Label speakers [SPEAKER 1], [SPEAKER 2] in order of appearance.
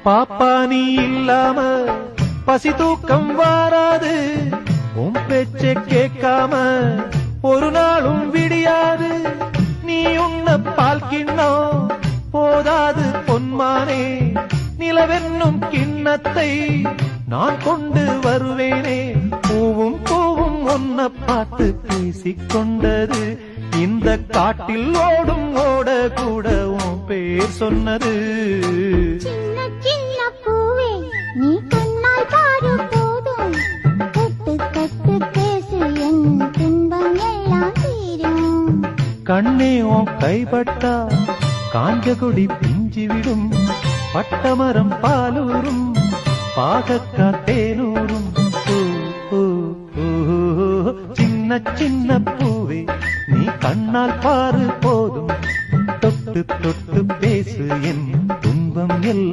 [SPEAKER 1] பாப்பா நீ இல்லாம பசி தூக்கம் வாராது, உன் பேச்ச கேட்காம ஒரு நாளும் விடியாது. நீ உன்ன பால் கிண்ணம் போதாது பொன்மானே, நிலவென்னும் கிண்ணத்தை நான் கொண்டு வருவேனே. பூவும் பூவும் ஒன்ன பார்த்து பேசிக்கொண்டது, இந்த காட்டில் ஓடும் ஓட கூட உன் பேர் சொன்னது.
[SPEAKER 2] சின்ன சின்ன பூவே நீ கண்ணால் பாரு போதும், தொட்டு தொட்டு பேசு என் துன்பம் எல்லாம் தீரும்.
[SPEAKER 1] கண்ணே உன் கைப்பட்டா காஞ்ச கொடி பிஞ்சிவிடும், பட்டமரம் பாலூரும் பாகக்கா தேனூரும். சின்ன சின்ன பூவே நீ கண்ணால் பாரு போதும், தொட்டு தொட்டு பேசு என் துன்பம் எல்லாம்